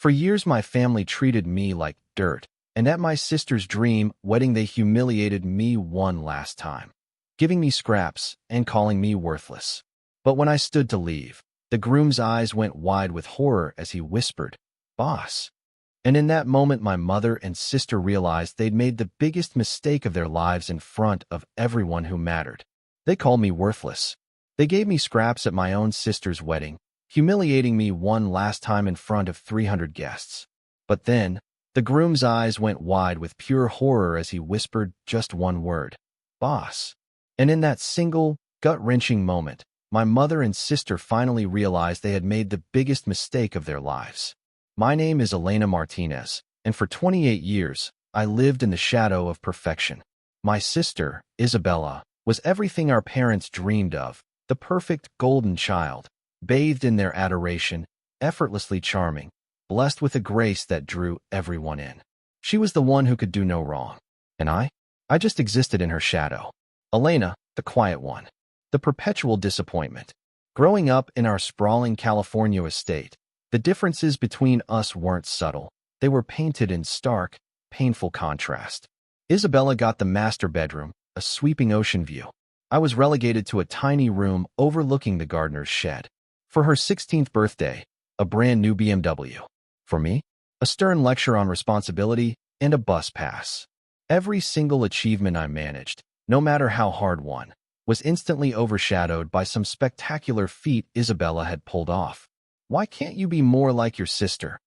For years, my family treated me like dirt, and at my sister's dream wedding, they humiliated me one last time, giving me scraps and calling me worthless. But when I stood to leave, the groom's eyes went wide with horror as he whispered, "Boss." And in that moment, my mother and sister realized they'd made the biggest mistake of their lives in front of everyone who mattered. They called me worthless. They gave me scraps at my own sister's wedding, humiliating me one last time in front of 300 guests. But then, the groom's eyes went wide with pure horror as he whispered just one word, "Boss." And in that single, gut-wrenching moment, my mother and sister finally realized they had made the biggest mistake of their lives. My name is Elena Martinez, and for 28 years, I lived in the shadow of perfection. My sister, Isabella, was everything our parents dreamed of, the perfect golden child, bathed in their adoration, effortlessly charming, blessed with a grace that drew everyone in. She was the one who could do no wrong. And I just existed in her shadow. Elena, the quiet one, the perpetual disappointment. Growing up in our sprawling California estate, the differences between us weren't subtle. They were painted in stark, painful contrast. Isabella got the master bedroom, a sweeping ocean view. I was relegated to a tiny room overlooking the gardener's shed. For her 16th birthday, a brand new BMW. For me, a stern lecture on responsibility and a bus pass. Every single achievement I managed, no matter how hard won, was instantly overshadowed by some spectacular feat Isabella had pulled off. "Why can't you be more like your sister?"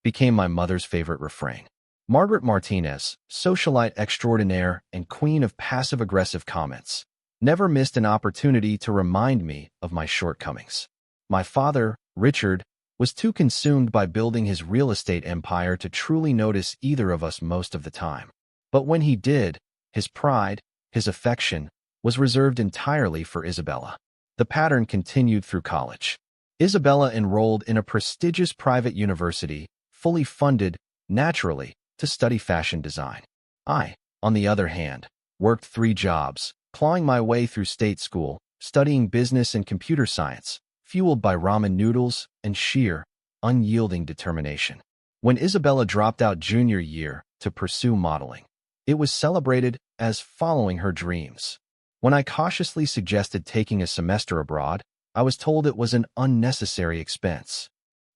became my mother's favorite refrain. Margaret Martinez, socialite extraordinaire and queen of passive-aggressive comments, never missed an opportunity to remind me of my shortcomings. My father, Richard, was too consumed by building his real estate empire to truly notice either of us most of the time. But when he did, his pride, his affection, was reserved entirely for Isabella. The pattern continued through college. Isabella enrolled in a prestigious private university, fully funded, naturally, to study fashion design. I, on the other hand, worked 3 jobs, clawing my way through state school, studying business and computer science, fueled by ramen noodles and sheer, unyielding determination. When Isabella dropped out junior year to pursue modeling, it was celebrated as following her dreams. When I cautiously suggested taking a semester abroad, I was told it was an unnecessary expense.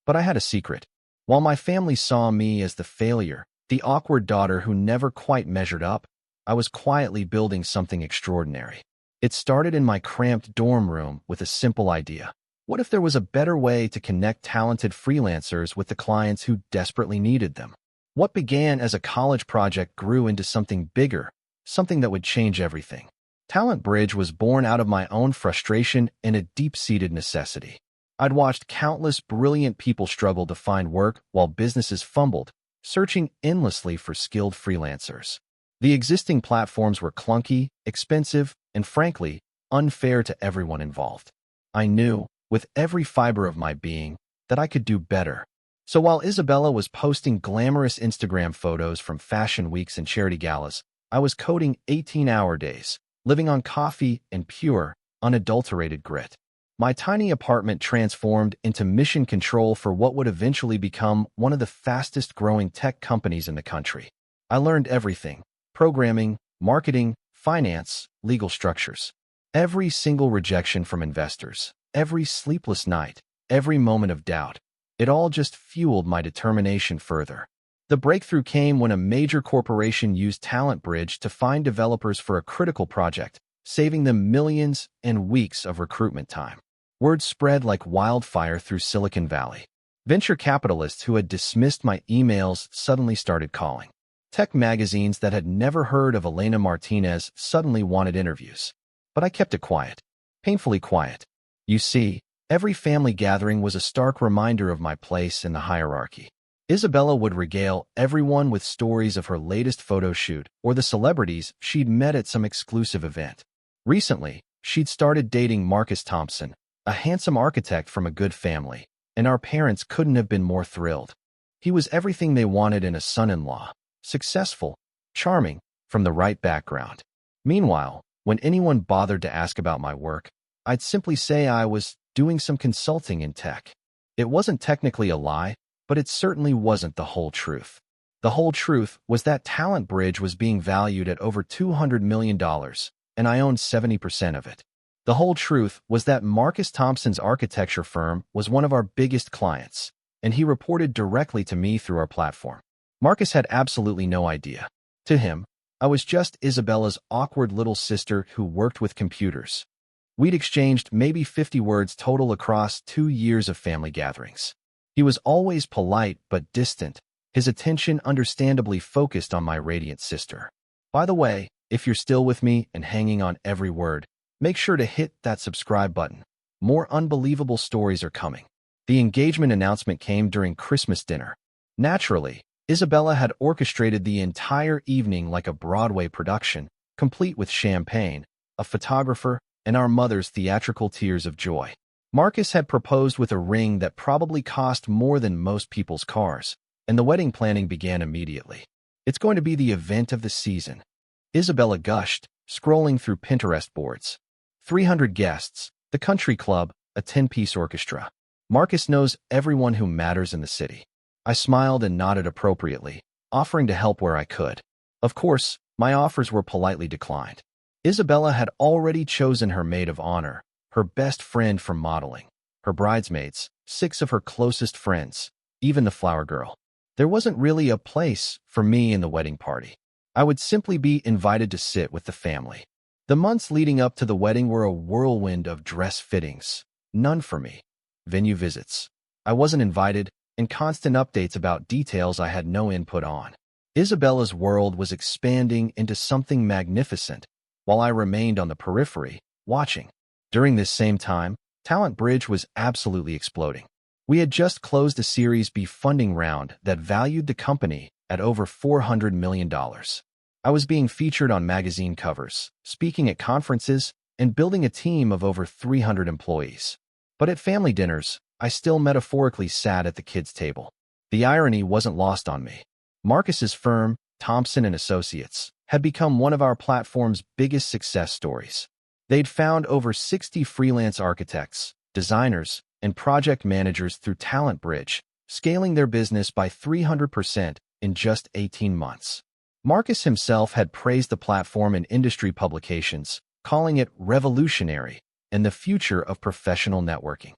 But I had a secret. While my family saw me as the failure, the awkward daughter who never quite measured up, I was quietly building something extraordinary. It started in my cramped dorm room with a simple idea. What if there was a better way to connect talented freelancers with the clients who desperately needed them? What began as a college project grew into something bigger, something that would change everything. Talent Bridge was born out of my own frustration and a deep-seated necessity. I'd watched countless brilliant people struggle to find work while businesses fumbled, searching endlessly for skilled freelancers. The existing platforms were clunky, expensive, and frankly, unfair to everyone involved. I knew, with every fiber of my being, that I could do better. So while Isabella was posting glamorous Instagram photos from fashion weeks and charity galas, I was coding 18-hour days, living on coffee and pure, unadulterated grit. My tiny apartment transformed into mission control for what would eventually become one of the fastest-growing tech companies in the country. I learned everything: programming, marketing, finance, legal structures. Every single rejection from investors, every sleepless night, every moment of doubt, it all just fueled my determination further. The breakthrough came when a major corporation used Talent Bridge to find developers for a critical project, saving them millions and weeks of recruitment time. Word spread like wildfire through Silicon Valley. Venture capitalists who had dismissed my emails suddenly started calling. Tech magazines that had never heard of Elena Martinez suddenly wanted interviews. But I kept it quiet, painfully quiet. You see, every family gathering was a stark reminder of my place in the hierarchy. Isabella would regale everyone with stories of her latest photo shoot or the celebrities she'd met at some exclusive event. Recently, she'd started dating Marcus Thompson, a handsome architect from a good family, and our parents couldn't have been more thrilled. He was everything they wanted in a son-in-law: successful, charming, from the right background. Meanwhile, when anyone bothered to ask about my work, I'd simply say I was doing some consulting in tech. It wasn't technically a lie, but it certainly wasn't the whole truth. The whole truth was that Talent Bridge was being valued at over $200 million, and I owned 70% of it. The whole truth was that Marcus Thompson's architecture firm was one of our biggest clients, and he reported directly to me through our platform. Marcus had absolutely no idea. To him, I was just Isabella's awkward little sister who worked with computers. We'd exchanged maybe 50 words total across 2 years of family gatherings. He was always polite but distant, his attention understandably focused on my radiant sister. By the way, if you're still with me and hanging on every word, make sure to hit that subscribe button. More unbelievable stories are coming. The engagement announcement came during Christmas dinner. Naturally, Isabella had orchestrated the entire evening like a Broadway production, complete with champagne, a photographer, and our mother's theatrical tears of joy. Marcus had proposed with a ring that probably cost more than most people's cars, and the wedding planning began immediately. It's going to be the event of the season. Isabella gushed, scrolling through Pinterest boards. 300 guests, the country club, a 10-piece orchestra. Marcus knows everyone who matters in the city. I smiled and nodded appropriately, offering to help where I could. Of course, my offers were politely declined. Isabella had already chosen her maid of honor, her best friend from modeling, her bridesmaids, 6 of her closest friends, even the flower girl. There wasn't really a place for me in the wedding party. I would simply be invited to sit with the family. The months leading up to the wedding were a whirlwind of dress fittings. None for me. Venue visits. I wasn't invited, and constant updates about details I had no input on. Isabella's world was expanding into something magnificent, while I remained on the periphery, watching. During this same time, Talent Bridge was absolutely exploding. We had just closed a Series B funding round that valued the company at over $400 million. I was being featured on magazine covers, speaking at conferences, and building a team of over 300 employees. But at family dinners, I still metaphorically sat at the kids' table. The irony wasn't lost on me. Marcus's firm, Thompson & Associates, had become one of our platform's biggest success stories. They'd found over 60 freelance architects, designers, and project managers through Talent Bridge, scaling their business by 300% in just 18 months. Marcus himself had praised the platform in industry publications, calling it revolutionary and the future of professional networking.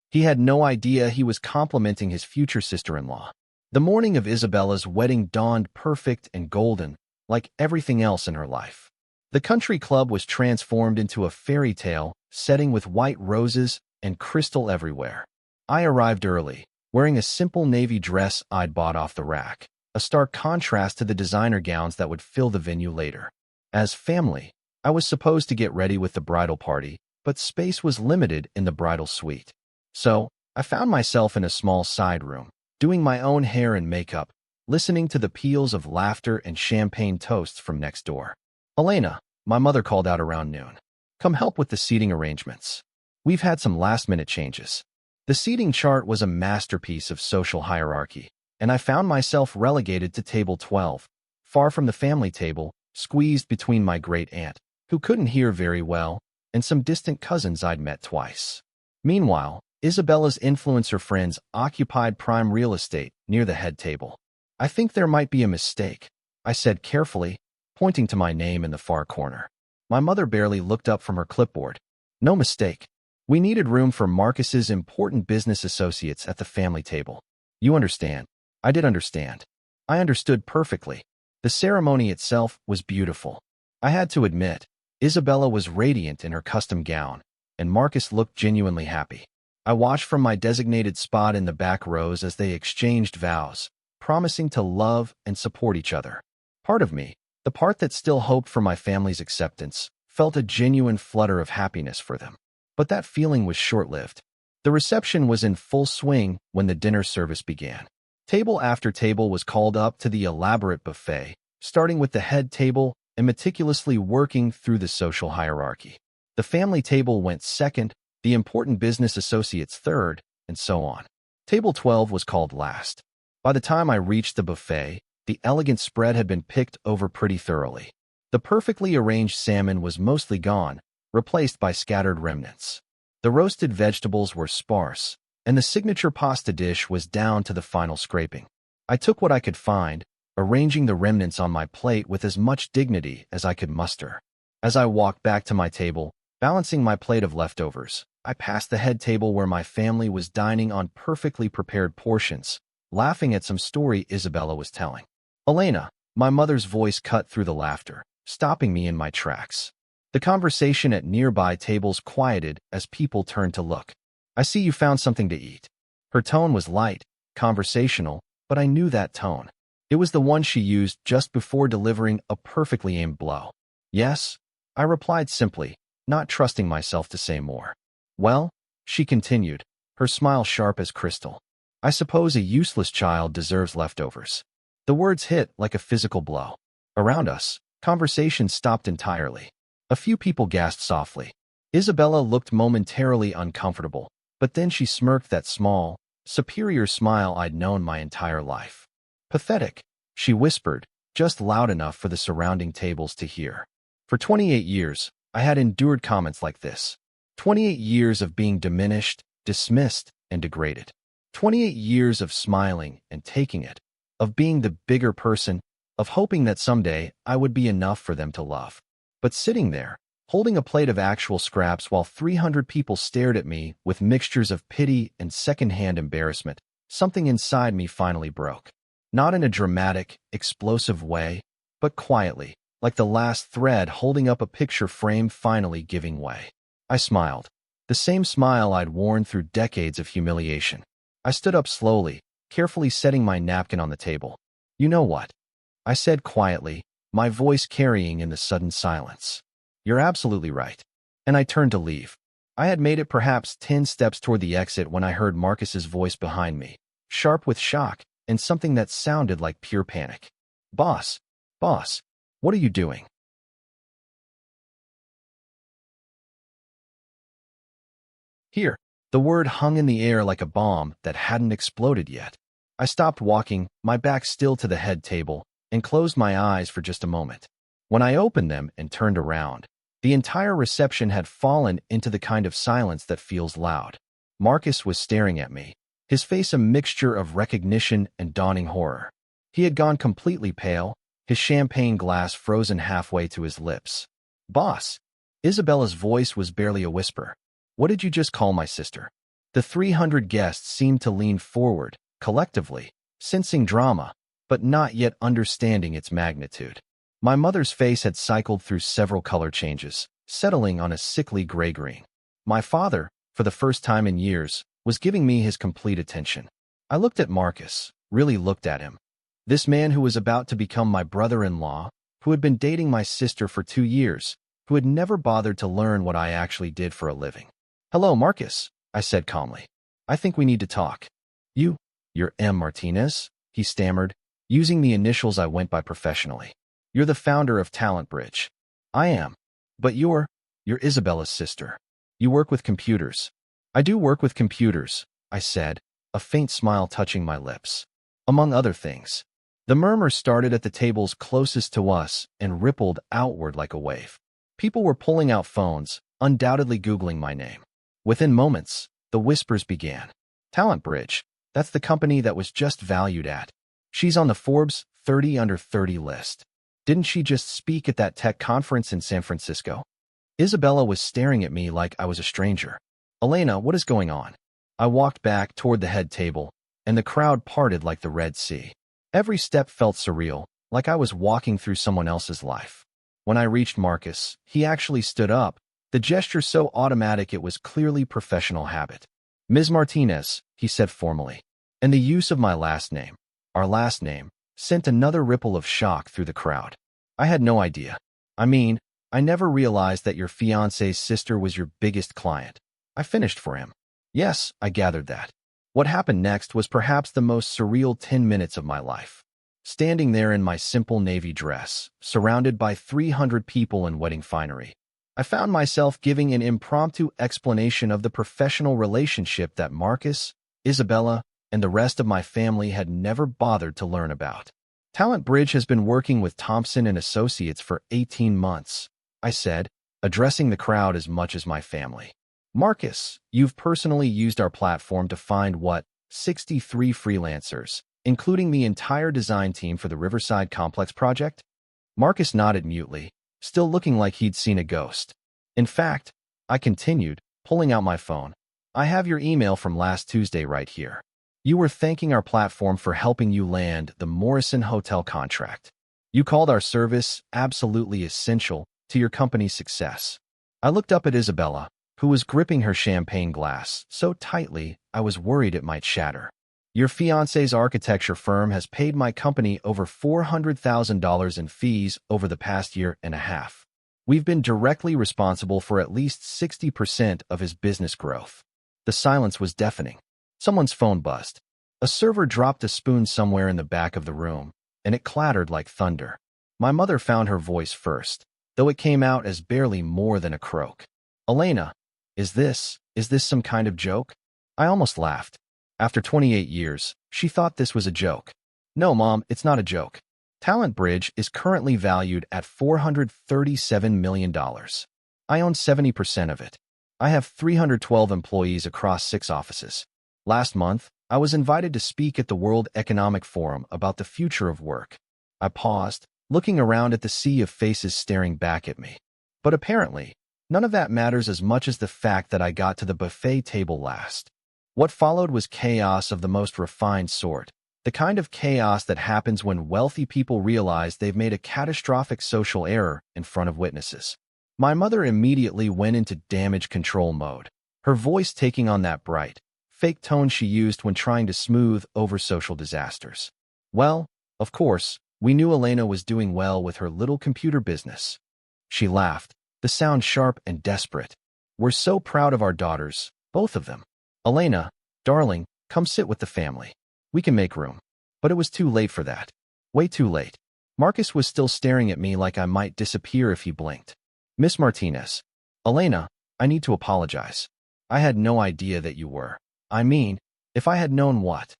He had no idea he was complimenting his future sister-in-law. The morning of Isabella's wedding dawned perfect and golden, like everything else in her life. The country club was transformed into a fairy tale setting with white roses and crystal everywhere. I arrived early, wearing a simple navy dress I'd bought off the rack, a stark contrast to the designer gowns that would fill the venue later. As family, I was supposed to get ready with the bridal party, but space was limited in the bridal suite. So, I found myself in a small side room, doing my own hair and makeup, listening to the peals of laughter and champagne toasts from next door. "Elena," my mother called out around noon. "Come help with the seating arrangements. We've had some last-minute changes." The seating chart was a masterpiece of social hierarchy, and I found myself relegated to table 12, far from the family table, squeezed between my great-aunt, who couldn't hear very well, and some distant cousins I'd met twice. Meanwhile, Isabella's influencer friends occupied prime real estate near the head table. "I think there might be a mistake," I said carefully, pointing to my name in the far corner. My mother barely looked up from her clipboard. "No mistake. We needed room for Marcus's important business associates at the family table. You understand." I did understand. I understood perfectly. The ceremony itself was beautiful. I had to admit, Isabella was radiant in her custom gown, and Marcus looked genuinely happy. I watched from my designated spot in the back rows as they exchanged vows, promising to love and support each other. Part of me, the part that still hoped for my family's acceptance, felt a genuine flutter of happiness for them. But that feeling was short-lived. The reception was in full swing when the dinner service began. Table after table was called up to the elaborate buffet, starting with the head table and meticulously working through the social hierarchy. The family table went second, the important business associates third, and so on. Table 12 was called last. By the time I reached the buffet, the elegant spread had been picked over pretty thoroughly. The perfectly arranged salmon was mostly gone, replaced by scattered remnants. The roasted vegetables were sparse, and the signature pasta dish was down to the final scraping. I took what I could find, arranging the remnants on my plate with as much dignity as I could muster. As I walked back to my table, balancing my plate of leftovers, I passed the head table where my family was dining on perfectly prepared portions, laughing at some story Isabella was telling. "Elena," my mother's voice cut through the laughter, stopping me in my tracks. The conversation at nearby tables quieted as people turned to look. "I see you found something to eat." Her tone was light, conversational, but I knew that tone. It was the one she used just before delivering a perfectly aimed blow. "Yes," I replied simply, not trusting myself to say more. "Well," she continued, her smile sharp as crystal, "I suppose a useless child deserves leftovers." The words hit like a physical blow. Around us, conversation stopped entirely. A few people gasped softly. Isabella looked momentarily uncomfortable, but then she smirked that small, superior smile I'd known my entire life. "Pathetic," she whispered, just loud enough for the surrounding tables to hear. For 28 years, I had endured comments like this. 28 years of being diminished, dismissed, and degraded. 28 years of smiling and taking it, of being the bigger person, of hoping that someday I would be enough for them to love. But sitting there, holding a plate of actual scraps while 300 people stared at me with mixtures of pity and secondhand embarrassment, something inside me finally broke. Not in a dramatic, explosive way, but quietly, like the last thread holding up a picture frame finally giving way. I smiled. The same smile I'd worn through decades of humiliation. I stood up slowly, carefully setting my napkin on the table. "You know what?" I said quietly, my voice carrying in the sudden silence. "You're absolutely right." And I turned to leave. I had made it perhaps 10 steps toward the exit when I heard Marcus's voice behind me, sharp with shock and something that sounded like pure panic. Boss, what are you doing?" Here, the word hung in the air like a bomb that hadn't exploded yet. I stopped walking, my back still to the head table, and closed my eyes for just a moment. When I opened them and turned around, the entire reception had fallen into the kind of silence that feels loud. Marcus was staring at me, his face a mixture of recognition and dawning horror. He had gone completely pale, his champagne glass frozen halfway to his lips. "Boss," Isabella's voice was barely a whisper. "What did you just call my sister?" The 300 guests seemed to lean forward, collectively, sensing drama, but not yet understanding its magnitude. My mother's face had cycled through several color changes, settling on a sickly gray-green. My father, for the first time in years, was giving me his complete attention. I looked at Marcus, really looked at him. This man who was about to become my brother-in-law, who had been dating my sister for 2 years, who had never bothered to learn what I actually did for a living. "Hello, Marcus," I said calmly. "I think we need to talk." You're M. Martinez?" he stammered, using the initials I went by professionally. "You're the founder of Talent Bridge." "I am. But you're Isabella's sister. You work with computers." "I do work with computers," I said, a faint smile touching my lips. "Among other things." The murmur started at the tables closest to us and rippled outward like a wave. People were pulling out phones, undoubtedly Googling my name. Within moments, the whispers began. "Talent Bridge, that's the company that was just valued at. She's on the Forbes 30 under 30 list. Didn't she just speak at that tech conference in San Francisco?" Isabella was staring at me like I was a stranger. "Elena, what is going on?" I walked back toward the head table, and the crowd parted like the Red Sea. Every step felt surreal, like I was walking through someone else's life. When I reached Marcus, he actually stood up, the gesture so automatic it was clearly professional habit. "Ms. Martinez," he said formally, and the use of my last name, our last name, sent another ripple of shock through the crowd. "I had no idea. I never realized that your fiancé's sister was your biggest client." I finished for him. "Yes, I gathered that." What happened next was perhaps the most surreal 10 minutes of my life. Standing there in my simple navy dress, surrounded by 300 people in wedding finery, I found myself giving an impromptu explanation of the professional relationship that Marcus, Isabella, and the rest of my family had never bothered to learn about. "Talent Bridge has been working with Thompson and Associates for 18 months, I said, addressing the crowd as much as my family. Marcus, you've personally used our platform to find what? 63 freelancers, including the entire design team for the Riverside Complex project? Marcus nodded mutely, still looking like he'd seen a ghost. In fact, I continued, pulling out my phone. I have your email from last Tuesday right here. You were thanking our platform for helping you land the Morrison Hotel contract. You called our service absolutely essential to your company's success. I looked up at Isabella, who was gripping her champagne glass so tightly I was worried it might shatter. Your fiancé's architecture firm has paid my company over $400,000 in fees over the past year and a half. We've been directly responsible for at least 60% of his business growth. The silence was deafening. Someone's phone buzzed. A server dropped a spoon somewhere in the back of the room, and it clattered like thunder. My mother found her voice first, though it came out as barely more than a croak. Elena, is this some kind of joke? I almost laughed. After 28 years, she thought this was a joke. No, Mom, it's not a joke. Talent Bridge is currently valued at $437 million. I own 70% of it. I have 312 employees across 6 offices. Last month, I was invited to speak at the World Economic Forum about the future of work. I paused, looking around at the sea of faces staring back at me. But apparently, none of that matters as much as the fact that I got to the buffet table last. What followed was chaos of the most refined sort, the kind of chaos that happens when wealthy people realize they've made a catastrophic social error in front of witnesses. My mother immediately went into damage control mode, her voice taking on that bright, fake tone she used when trying to smooth over social disasters. Well, of course, we knew Elena was doing well with her little computer business. She laughed, the sound sharp and desperate. We're so proud of our daughters, both of them. Elena, darling, come sit with the family. We can make room. But it was too late for that. Way too late. Marcus was still staring at me like I might disappear if he blinked. Miss Martinez. Elena, I need to apologize. I had no idea that you were. I mean, if I had known what?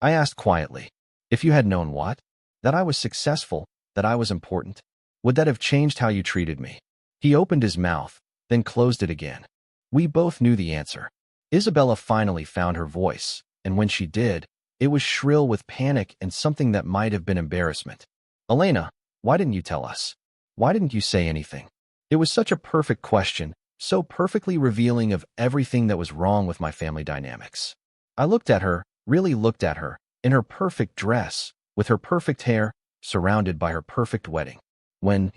I asked quietly. If you had known what? That I was successful, that I was important? Would that have changed how you treated me? He opened his mouth, then closed it again. We both knew the answer. Isabella finally found her voice, and when she did, it was shrill with panic and something that might have been embarrassment. Elena, why didn't you tell us? Why didn't you say anything? It was such a perfect question, so perfectly revealing of everything that was wrong with my family dynamics. I looked at her, really looked at her, in her perfect dress, with her perfect hair, surrounded by her perfect wedding. When?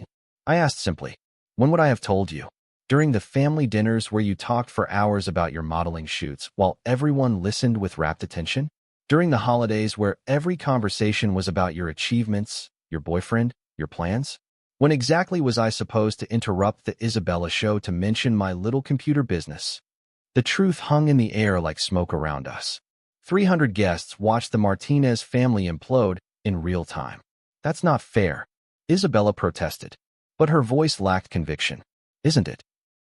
I asked simply. When would I have told you? During the family dinners where you talked for hours about your modeling shoots while everyone listened with rapt attention? During the holidays where every conversation was about your achievements, your boyfriend, your plans? When exactly was I supposed to interrupt the Isabella show to mention my little computer business? The truth hung in the air like smoke around us. 300 guests watched the Martinez family implode in real time. That's not fair. Isabella protested, but her voice lacked conviction. Isn't it?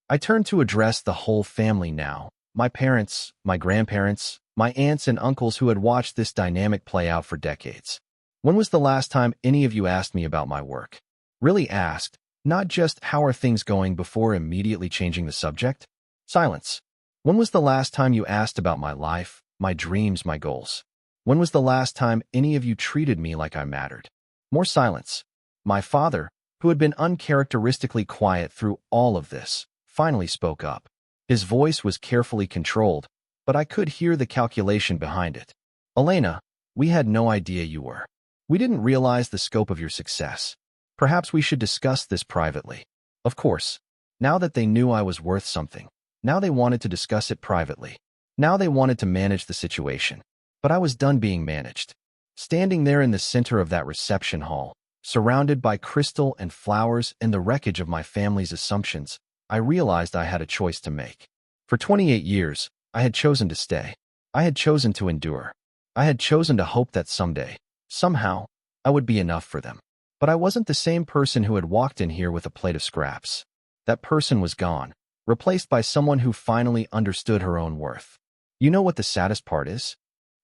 I turned to address the whole family now. My parents, my grandparents, my aunts and uncles who had watched this dynamic play out for decades. When was the last time any of you asked me about my work? Really asked, not just how are things going before immediately changing the subject? Silence. When was the last time you asked about my life, my dreams, my goals? When was the last time any of you treated me like I mattered? More silence. My father, who had been uncharacteristically quiet through all of this, finally spoke up. His voice was carefully controlled, but I could hear the calculation behind it. Elena, we had no idea you were. We didn't realize the scope of your success. Perhaps we should discuss this privately. Of course, now that they knew I was worth something, now they wanted to discuss it privately. Now they wanted to manage the situation. But I was done being managed. Standing there in the center of that reception hall, surrounded by crystal and flowers and the wreckage of my family's assumptions, I realized I had a choice to make. For 28 years, I had chosen to stay. I had chosen to endure. I had chosen to hope that someday, somehow, I would be enough for them. But I wasn't the same person who had walked in here with a plate of scraps. That person was gone, replaced by someone who finally understood her own worth. You know what the saddest part is?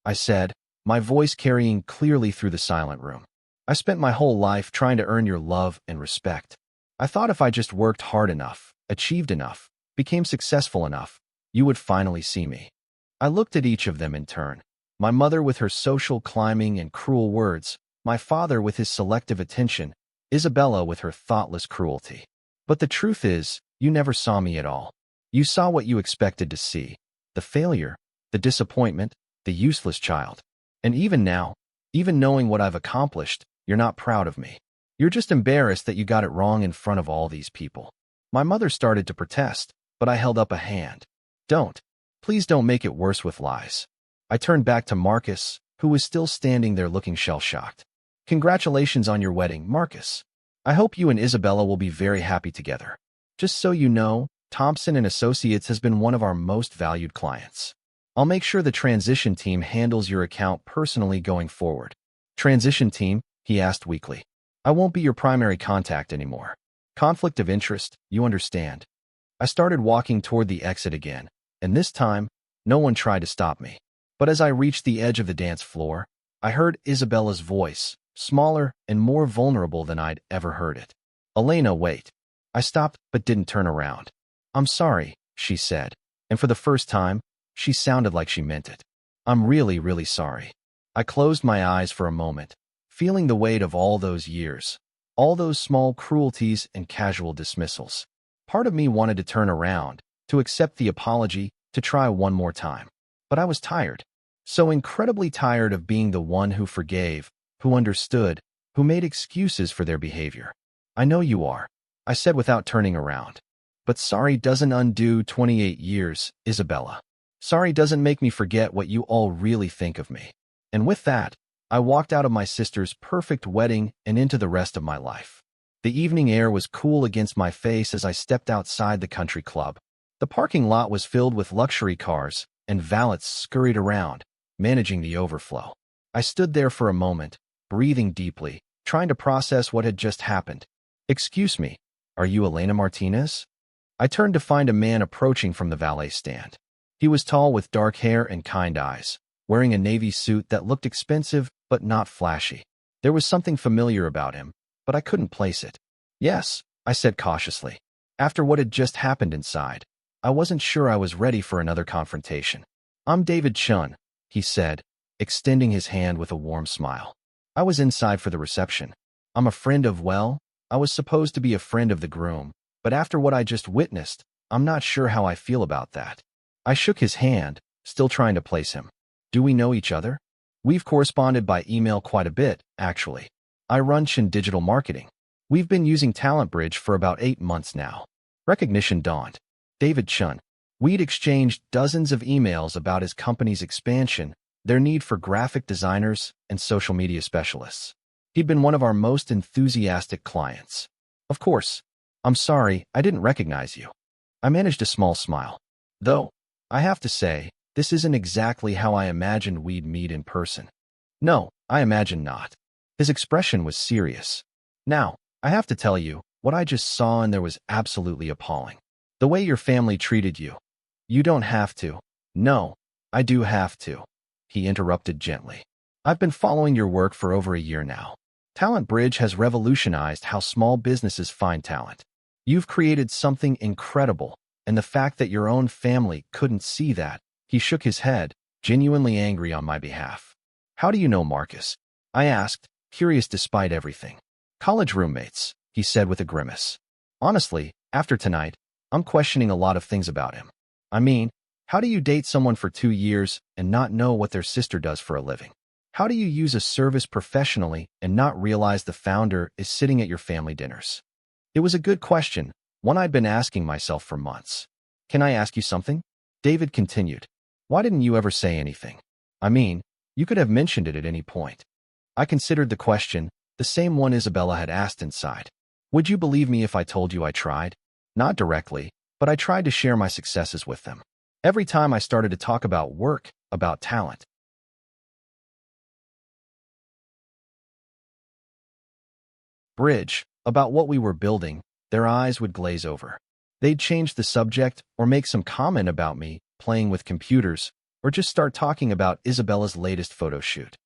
I said, my voice carrying clearly through the silent room. I spent my whole life trying to earn your love and respect. I thought if I just worked hard enough, achieved enough, became successful enough, you would finally see me. I looked at each of them in turn. My mother with her social climbing and cruel words, my father with his selective attention, Isabella with her thoughtless cruelty. But the truth is, you never saw me at all. You saw what you expected to see. The failure, the disappointment, the useless child. And even now, even knowing what I've accomplished, you're not proud of me. You're just embarrassed that you got it wrong in front of all these people. My mother started to protest, but I held up a hand. Don't. Please don't make it worse with lies. I turned back to Marcus, who was still standing there looking shell-shocked. Congratulations on your wedding, Marcus. I hope you and Isabella will be very happy together. Just so you know, Thompson and Associates has been one of our most valued clients. I'll make sure the transition team handles your account personally going forward. Transition team? He asked weakly. I won't be your primary contact anymore. Conflict of interest, you understand. I started walking toward the exit again, and this time, no one tried to stop me. But as I reached the edge of the dance floor, I heard Isabella's voice, smaller and more vulnerable than I'd ever heard it. Elena, wait. I stopped but didn't turn around. I'm sorry, she said, and for the first time, she sounded like she meant it. I'm really, really sorry. I closed my eyes for a moment, feeling the weight of all those years, all those small cruelties and casual dismissals. Part of me wanted to turn around, to accept the apology, to try one more time. But I was tired. So incredibly tired of being the one who forgave, who understood, who made excuses for their behavior. I know you are, I said without turning around. But sorry doesn't undo 28 years, Isabella. Sorry doesn't make me forget what you all really think of me. And with that, I walked out of my sister's perfect wedding and into the rest of my life. The evening air was cool against my face as I stepped outside the country club. The parking lot was filled with luxury cars, and valets scurried around, managing the overflow. I stood there for a moment, breathing deeply, trying to process what had just happened. Excuse me, are you Elena Martinez? I turned to find a man approaching from the valet stand. He was tall with dark hair and kind eyes, wearing a navy suit that looked expensive but not flashy. There was something familiar about him, but I couldn't place it. Yes, I said cautiously. After what had just happened inside, I wasn't sure I was ready for another confrontation. I'm David Chun, he said, extending his hand with a warm smile. I was inside for the reception. I'm a friend of, well, I was supposed to be a friend of the groom, but after what I just witnessed, I'm not sure how I feel about that. I shook his hand, still trying to place him. Do we know each other? We've corresponded by email quite a bit, actually. I run Chun Digital Marketing. We've been using Talent Bridge for about 8 months now. Recognition dawned. David Chun. We'd exchanged dozens of emails about his company's expansion, their need for graphic designers and social media specialists. He'd been one of our most enthusiastic clients. Of course. I'm sorry, I didn't recognize you. I managed a small smile. Though, I have to say, this isn't exactly how I imagined we'd meet in person. No, I imagine not. His expression was serious. Now, I have to tell you, what I just saw and there was absolutely appalling. The way your family treated you. You don't have to. No, I do have to. He interrupted gently. I've been following your work for over a year now. Talent Bridge has revolutionized how small businesses find talent. You've created something incredible, and the fact that your own family couldn't see that, he shook his head, genuinely angry on my behalf. How do you know Marcus? I asked, curious despite everything. College roommates, he said with a grimace. Honestly, after tonight, I'm questioning a lot of things about him. I mean, how do you date someone for 2 years and not know what their sister does for a living? How do you use a service professionally and not realize the founder is sitting at your family dinners? It was a good question, one I'd been asking myself for months. Can I ask you something? David continued. Why didn't you ever say anything? I mean, you could have mentioned it at any point. I considered the question, the same one Isabella had asked inside. Would you believe me if I told you I tried? Not directly, but I tried to share my successes with them. Every time I started to talk about work, about talent, Bridge, about what we were building, their eyes would glaze over. They'd change the subject or make some comment about me playing with computers or just start talking about Isabella's latest photo shoot.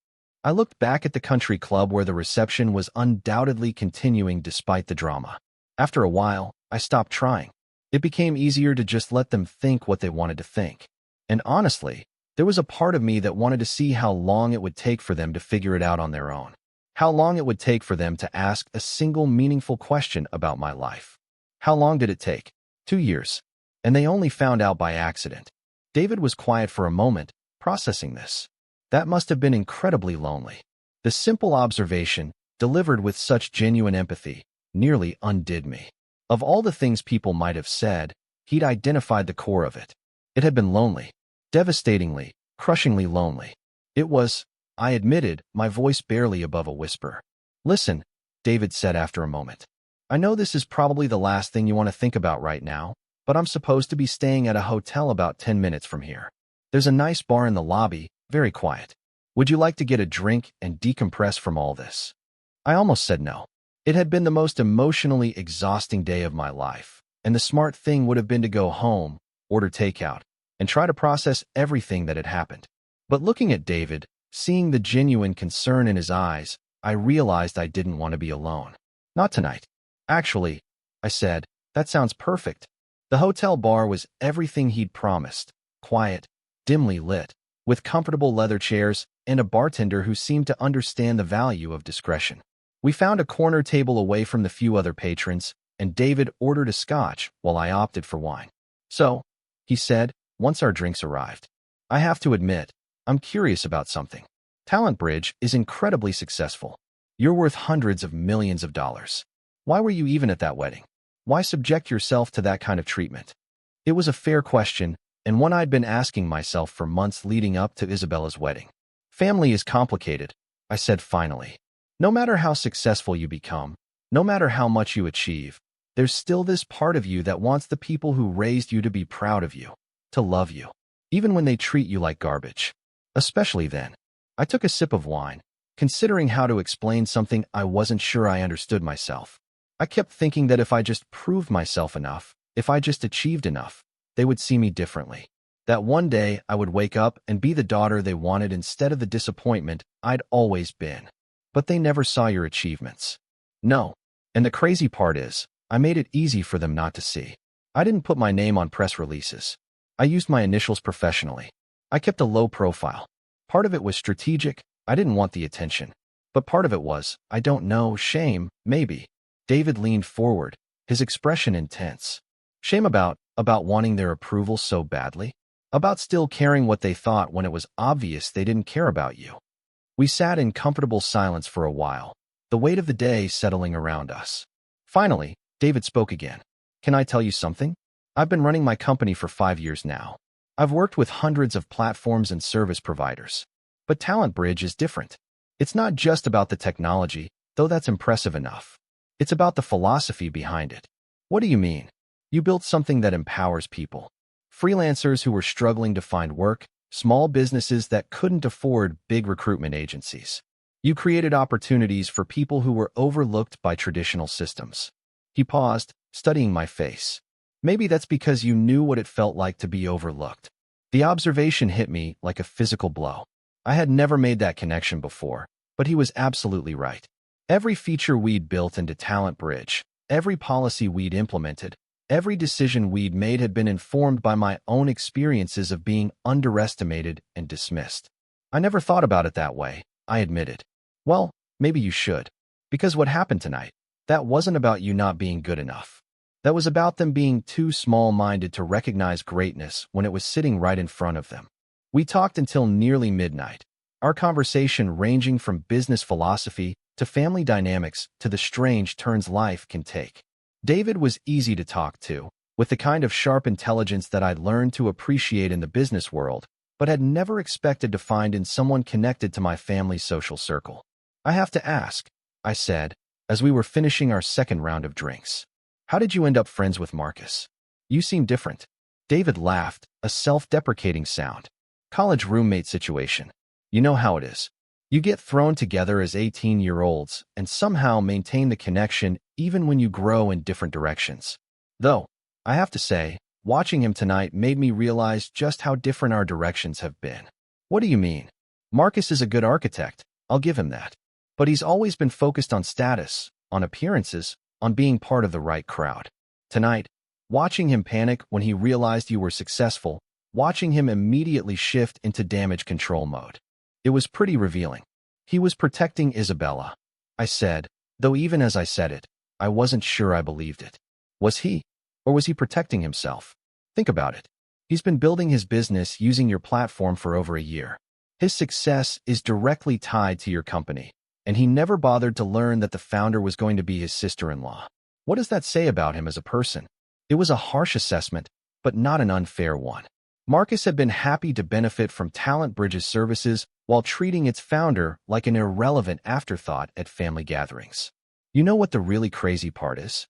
I looked back at the country club where the reception was undoubtedly continuing despite the drama. After a while, I stopped trying. It became easier to just let them think what they wanted to think. And honestly, there was a part of me that wanted to see how long it would take for them to figure it out on their own. How long it would take for them to ask a single meaningful question about my life. How long did it take? 2 years. And they only found out by accident. David was quiet for a moment, processing this. That must have been incredibly lonely. The simple observation, delivered with such genuine empathy, nearly undid me. Of all the things people might have said, he'd identified the core of it. It had been lonely. Devastatingly, crushingly lonely. It was, I admitted, my voice barely above a whisper. Listen, David said after a moment. I know this is probably the last thing you want to think about right now, but I'm supposed to be staying at a hotel about 10 minutes from here. There's a nice bar in the lobby, very quiet. Would you like to get a drink and decompress from all this? I almost said no. It had been the most emotionally exhausting day of my life, and the smart thing would have been to go home, order takeout, and try to process everything that had happened. But looking at David, seeing the genuine concern in his eyes, I realized I didn't want to be alone. Not tonight. Actually, I said, that sounds perfect. The hotel bar was everything he'd promised. Quiet, dimly lit, with comfortable leather chairs and a bartender who seemed to understand the value of discretion. We found a corner table away from the few other patrons, and David ordered a scotch while I opted for wine. So, he said, once our drinks arrived, I have to admit, I'm curious about something. Talent Bridge is incredibly successful. You're worth hundreds of millions of dollars. Why were you even at that wedding? Why subject yourself to that kind of treatment? It was a fair question, and one I'd been asking myself for months leading up to Isabella's wedding. Family is complicated, I said finally. No matter how successful you become, no matter how much you achieve, there's still this part of you that wants the people who raised you to be proud of you, to love you, even when they treat you like garbage. Especially then. I took a sip of wine, considering how to explain something I wasn't sure I understood myself. I kept thinking that if I just proved myself enough, if I just achieved enough, they would see me differently. That one day I would wake up and be the daughter they wanted instead of the disappointment I'd always been. But they never saw your achievements. No. And the crazy part is, I made it easy for them not to see. I didn't put my name on press releases. I used my initials professionally. I kept a low profile. Part of it was strategic. I didn't want the attention. But part of it was, I don't know, shame, maybe. David leaned forward, his expression intense. Shame about wanting their approval so badly? About still caring what they thought when it was obvious they didn't care about you? We sat in comfortable silence for a while, the weight of the day settling around us. Finally, David spoke again. Can I tell you something? I've been running my company for 5 years now. I've worked with hundreds of platforms and service providers. But Talent Bridge is different. It's not just about the technology, though that's impressive enough. It's about the philosophy behind it. What do you mean? You built something that empowers people. Freelancers who were struggling to find work, small businesses that couldn't afford big recruitment agencies. You created opportunities for people who were overlooked by traditional systems. He paused, studying my face. Maybe that's because you knew what it felt like to be overlooked. The observation hit me like a physical blow. I had never made that connection before, but he was absolutely right. Every feature we'd built into Talent Bridge, every policy we'd implemented, every decision we'd made had been informed by my own experiences of being underestimated and dismissed. I never thought about it that way, I admitted. Well, maybe you should. Because what happened tonight, that wasn't about you not being good enough. That was about them being too small-minded to recognize greatness when it was sitting right in front of them. We talked until nearly midnight, our conversation ranging from business philosophy to family dynamics to the strange turns life can take. David was easy to talk to, with the kind of sharp intelligence that I'd learned to appreciate in the business world, but had never expected to find in someone connected to my family's social circle. I have to ask, I said, as we were finishing our second round of drinks. How did you end up friends with Marcus? You seem different. David laughed, a self-deprecating sound. College roommate situation. You know how it is. You get thrown together as 18-year-olds and somehow maintain the connection even when you grow in different directions. Though, I have to say, watching him tonight made me realize just how different our directions have been. What do you mean? Marcus is a good architect, I'll give him that. But he's always been focused on status, on appearances, on being part of the right crowd. Tonight, watching him panic when he realized you were successful, watching him immediately shift into damage control mode. It was pretty revealing. He was protecting Isabella, I said, though even as I said it, I wasn't sure I believed it. Was he? Or was he protecting himself? Think about it. He's been building his business using your platform for over a year. His success is directly tied to your company, and he never bothered to learn that the founder was going to be his sister-in-law. What does that say about him as a person? It was a harsh assessment, but not an unfair one. Marcus had been happy to benefit from Talent Bridge's services while treating its founder like an irrelevant afterthought at family gatherings. You know what the really crazy part is?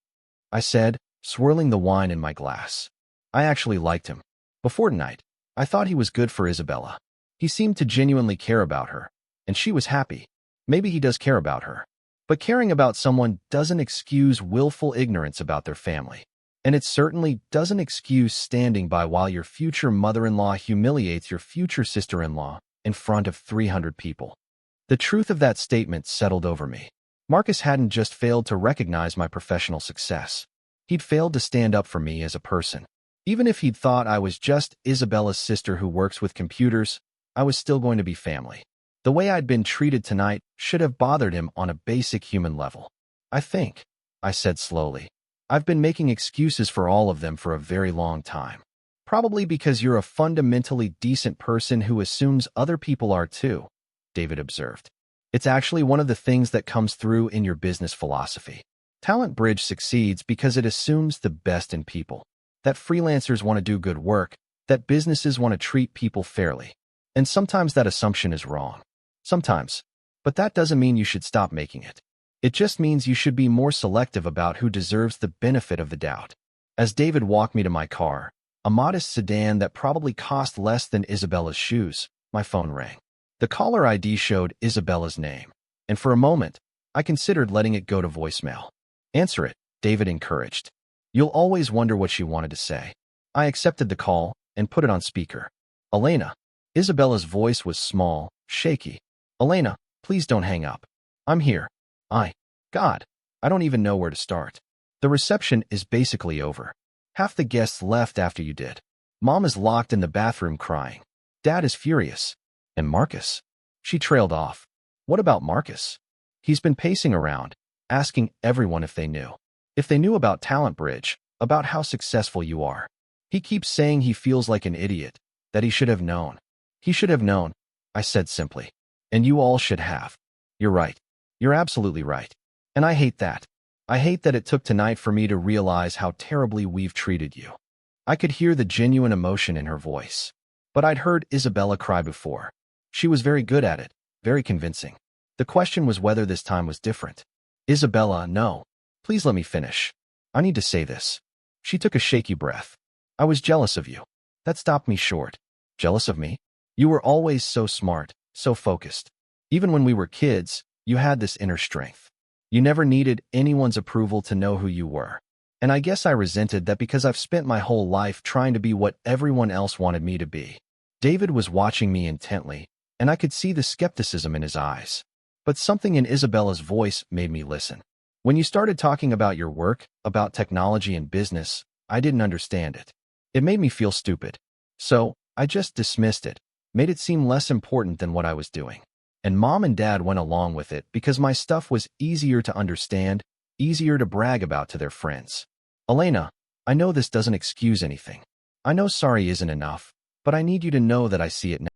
I said, swirling the wine in my glass. I actually liked him. Before tonight, I thought he was good for Isabella. He seemed to genuinely care about her, and she was happy. Maybe he does care about her. But caring about someone doesn't excuse willful ignorance about their family. And it certainly doesn't excuse standing by while your future mother-in-law humiliates your future sister-in-law in front of 300 people. The truth of that statement settled over me. Marcus hadn't just failed to recognize my professional success. He'd failed to stand up for me as a person. Even if he'd thought I was just Isabella's sister who works with computers, I was still going to be family. The way I'd been treated tonight should have bothered him on a basic human level. I think, I said slowly, I've been making excuses for all of them for a very long time. Probably because you're a fundamentally decent person who assumes other people are too, David observed. It's actually one of the things that comes through in your business philosophy. Talent Bridge succeeds because it assumes the best in people. That freelancers want to do good work, that businesses want to treat people fairly. And sometimes that assumption is wrong. Sometimes. But that doesn't mean you should stop making it. It just means you should be more selective about who deserves the benefit of the doubt. As David walked me to my car, a modest sedan that probably cost less than Isabella's shoes, my phone rang. The caller ID showed Isabella's name, and for a moment, I considered letting it go to voicemail. Answer it, David encouraged. You'll always wonder what she wanted to say. I accepted the call and put it on speaker. Elena. Isabella's voice was small, shaky. Elena, please don't hang up. I'm here. God, I don't even know where to start. The reception is basically over. Half the guests left after you did. Mom is locked in the bathroom crying. Dad is furious. And Marcus? She trailed off. What about Marcus? He's been pacing around, asking everyone if they knew. If they knew about Talent Bridge, about how successful you are. He keeps saying he feels like an idiot, that he should have known. He should have known, I said simply. And you all should have. You're right. You're absolutely right. And I hate that. I hate that it took tonight for me to realize how terribly we've treated you. I could hear the genuine emotion in her voice. But I'd heard Isabella cry before. She was very good at it, very convincing. The question was whether this time was different. Isabella, no. Please let me finish. I need to say this. She took a shaky breath. I was jealous of you. That stopped me short. Jealous of me? You were always so smart, so focused. Even when we were kids, you had this inner strength. You never needed anyone's approval to know who you were. And I guess I resented that because I've spent my whole life trying to be what everyone else wanted me to be. David was watching me intently, and I could see the skepticism in his eyes. But something in Isabella's voice made me listen. When you started talking about your work, about technology and business, I didn't understand it. It made me feel stupid. So, I just dismissed it, made it seem less important than what I was doing. And Mom and Dad went along with it because my stuff was easier to understand, easier to brag about to their friends. Elena, I know this doesn't excuse anything. I know sorry isn't enough, but I need you to know that I see it now.